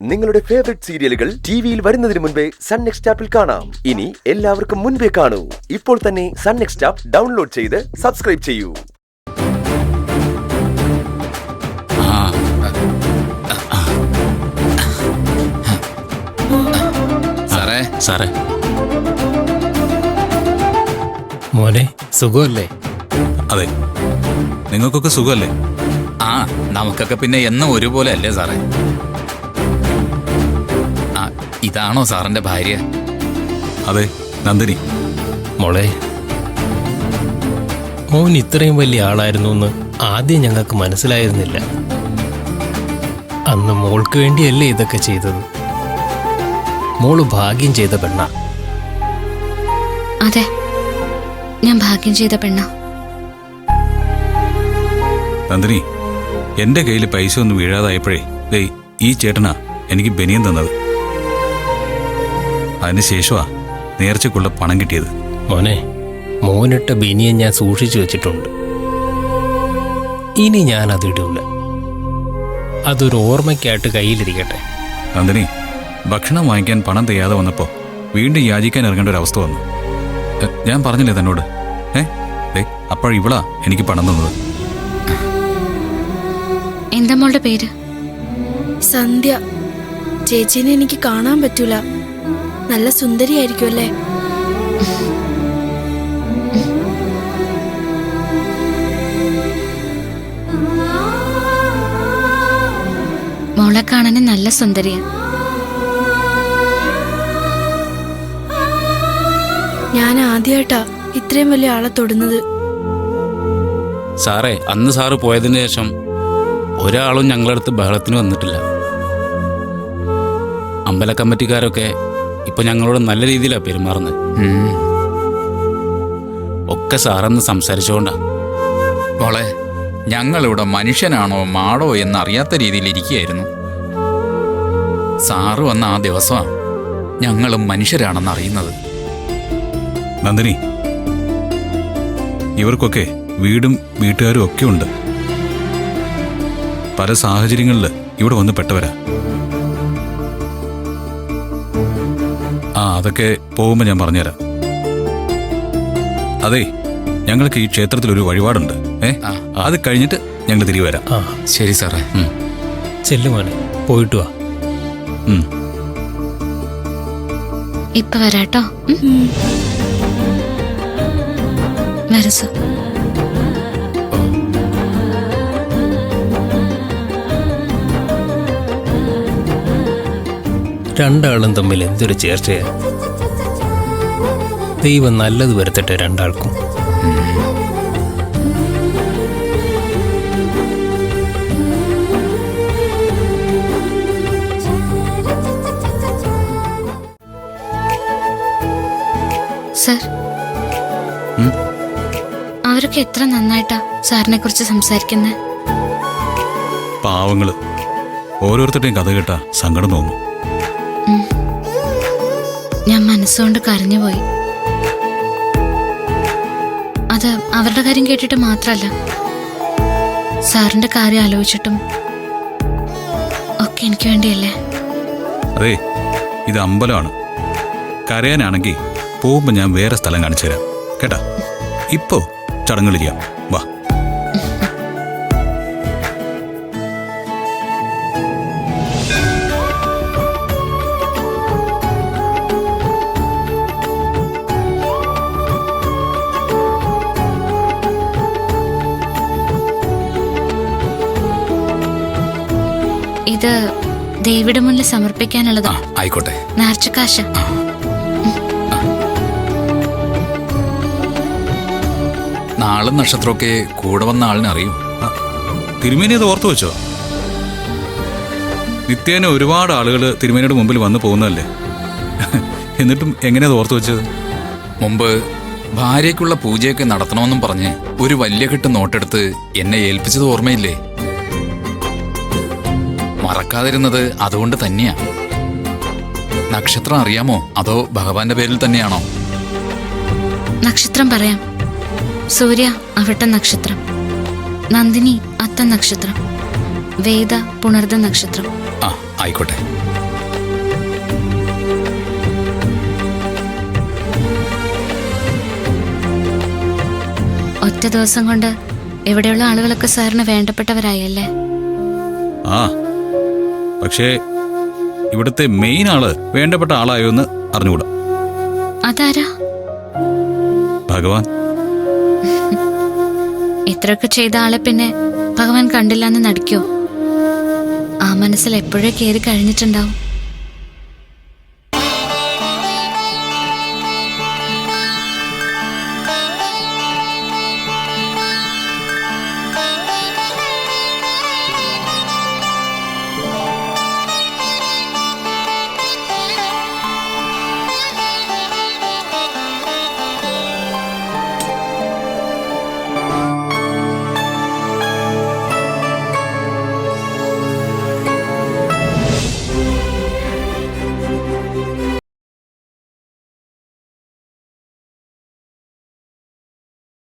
നിങ്ങളുടെ ഫേവറേറ്റ് സീരിയലുകൾ ടിവിയിൽ വരുന്നതിന് മുൻപേ സൺ നെക്സ്റ്റ് ആപ്പിൽ കാണാം. ഇനി എല്ലാവർക്കും മുൻപേ കാണൂ. ഇപ്പോൾ തന്നെ സൺ നെക്സ്റ്റ് ആപ്പ് ഡൗൺലോഡ് ചെയ്ത് സബ്സ്ക്രൈബ് ചെയ്യൂ. സാറേ മോനെ സുഖമല്ലേ? അതെ, നിങ്ങൾക്കൊക്കെ സുഖമല്ലേ? ആ, നമുക്കൊക്കെ പിന്നെ എന്നും ഒരുപോലെ അല്ലേ സാറേ? ആ, ഇതാണോ സാറിന്റെ ഭാര്യ? അതെ, നന്ദിനി. മോളെ, മോൻ ഇത്രയും വലിയ ആളായിരുന്നു എന്ന് ആദ്യം ഞങ്ങൾക്ക് മനസ്സിലായിരുന്നില്ല. അന്ന് മോൾക്ക് വേണ്ടിയല്ലേ ഇതൊക്കെ ചെയ്തത്. മോള് ഭാഗ്യം ചെയ്ത പെണ്ണ. അതെ, ഞാൻ ഭാഗ്യം ചെയ്ത പെണ്ണ. നന്ദിനി, എന്റെ കയ്യിൽ പൈസ ഒന്നും വീഴാതായപ്പോഴേ ഈ ചേട്ടനാ എനിക്ക് ബനിയൻ തന്നത്. അതിനുശേഷമാ നേർച്ചക്കുള്ള പണം കിട്ടിയത്. മോനെ, മോനിട്ട ബനിയൻ ഞാൻ സൂക്ഷിച്ചു വെച്ചിട്ടുണ്ട്. ഇനി ഞാൻ അതിടൂല. അതൊരു ഓർമ്മയ്ക്കായിട്ട് കയ്യിലിരിക്കട്ടെ. നന്ദിനി, ഭക്ഷണം വാങ്ങിക്കാൻ പണം തികയാതെ വന്നപ്പോ വീണ്ടും യാചിക്കാൻ ഇറങ്ങേണ്ട ഒരു അവസ്ഥ വന്നു. ഞാൻ പറഞ്ഞില്ലേ തന്നോട്? അപ്പോഴിവളാ എനിക്ക് പണം തന്നത്. എന്താ മോളുടെ പേര്? സന്ധ്യ. ചേച്ചീനെ എനിക്ക് കാണാൻ പറ്റൂല. നല്ല സുന്ദരിയായിരിക്കും അല്ലേ? മോളെ കാണാൻ നല്ല സുന്ദരിയാ. ഞാൻ ആദ്യമായിട്ടാ ഇത്രയും വലിയ ആളെ തൊടുന്നത്. സാറേ, അന്ന് സാറ് പോയതിനു ശേഷം ഒരാളും ഞങ്ങളടുത്ത് ബഹളത്തിന് വന്നിട്ടില്ല. അമ്പല കമ്മിറ്റിക്കാരൊക്കെ ഇപ്പൊ ഞങ്ങളോട് നല്ല രീതിയിലാണ് പെരുമാറുന്നത്. ഒക്കെ സാറന്ന് സംസാരിച്ചുകൊണ്ടാ. മോളെ, ഞങ്ങളിവിടെ മനുഷ്യനാണോ മാടോ എന്നറിയാത്ത രീതിയിൽ ഇരിക്കുകയായിരുന്നു. സാറ് വന്ന ആ ദിവസമാണ് ഞങ്ങളും മനുഷ്യരാണെന്ന് അറിയുന്നത്. നന്ദിനി, ഇവർക്കൊക്കെ വീടും വീട്ടുകാരും ഒക്കെ ഉണ്ട്. പല സാഹചര്യങ്ങളിൽ ഇവിടെ വന്ന് പെട്ടവരാ. അതൊക്കെ പോകുമ്പോ ഞാൻ പറഞ്ഞുതരാം. അതെ, ഞങ്ങൾക്ക് ഈ ക്ഷേത്രത്തിൽ ഒരു വഴിപാടുണ്ട്. അത് കഴിഞ്ഞിട്ട് ഞങ്ങൾ തിരികെ വരാം. ശരി സാറേ. ചെല്ലുമോനെ, പോയിട്ട് വാ. ഇപ്പൊ വരാട്ടോ. വരസു. രണ്ടാളും തമ്മിൽ എന്തൊരു ചേർച്ചയാ. ദൈവം നല്ലത് വരുത്തട്ടെ രണ്ടാൾക്കും. സർ, അവരൊക്കെ എത്ര നന്നായിട്ടാ സാറിനെ കുറിച്ച് സംസാരിക്കുന്നത്. പാവങ്ങള്. ഓരോരുത്തരുടെയും കഥ കേട്ടാ സങ്കടം തോന്നും. ഞാൻ മനസ്സുകൊണ്ട് കരഞ്ഞുപോയി. അത് അവരുടെ കാര്യം കേട്ടിട്ട് മാത്രല്ല, സാറിന്റെ കാര്യം ആലോചിച്ചിട്ടും ഒക്കെ എനിക്ക് വേണ്ടിയല്ലേ. അതെ, ഇത് അമ്പലമാണ്. കരയാനാണെങ്കിൽ പോകുമ്പോ ഞാൻ വേറെ സ്ഥലം കാണിച്ചു തരാം കേട്ടാ. ഇപ്പോ ചടങ്ങുകൾ ചെയ്യാം. വാ. ഇത് ദേവിയുടെ മുന്നിൽ സമർപ്പിക്കാനുള്ളതാ. ആയിക്കോട്ടെ. നേർച്ചക്കാശ. നാളും നക്ഷത്രമൊക്കെ കൂടെ വന്ന ആളിനെ അറിയൂ. തിരുമേനി അത് ഓർത്തു വെച്ചോ? നിത്യേന ഒരുപാട് ആളുകൾ തിരുമേനിയുടെ മുമ്പിൽ വന്നു പോകുന്നതല്ലേ. എന്നിട്ടും എങ്ങനെയാ ഓർത്തു വെച്ചത്? മുമ്പ് ഭാര്യയ്ക്കുള്ള പൂജയൊക്കെ നടത്തണമെന്നും പറഞ്ഞ് ഒരു വലിയ കെട്ട് നോട്ടെടുത്ത് എന്നെ ഏൽപ്പിച്ചത് ഓർമ്മയില്ലേ? മറക്കാതിരുന്നത് അതുകൊണ്ട് തന്നെയാ. നക്ഷത്രം അറിയാമോ, അതോ ഭഗവാന്റെ പേരിൽ തന്നെയാണോ? നക്ഷത്രം പറയാം. സൂര്യ അവിട്ട നക്ഷത്രം, നന്ദിനി അത്ത നക്ഷത്രം, വേദ പുണർദ നക്ഷത്രം. ആയിക്കോട്ടെ. ഒറ്റ ദിവസം കൊണ്ട് ഇവിടെയുള്ള ആളുകളൊക്കെ സാറിന് വേണ്ടപ്പെട്ടവരായല്ലേ? ആ പക്ഷേ ഇവിടുത്തെ മെയിൻ ആള് വേണ്ടപ്പെട്ട ആളായോ എന്ന് അറിഞ്ഞുകൂടാ. അതാരാ? ഭഗവാൻ. ഇത്രയൊക്കെ ചെയ്ത ആളെ പിന്നെ ഭഗവാൻ കണ്ടില്ല എന്ന് നടിക്കോ? ആ മനസ്സിൽ എപ്പോഴേ കയറി കഴിഞ്ഞിട്ടുണ്ടാവും.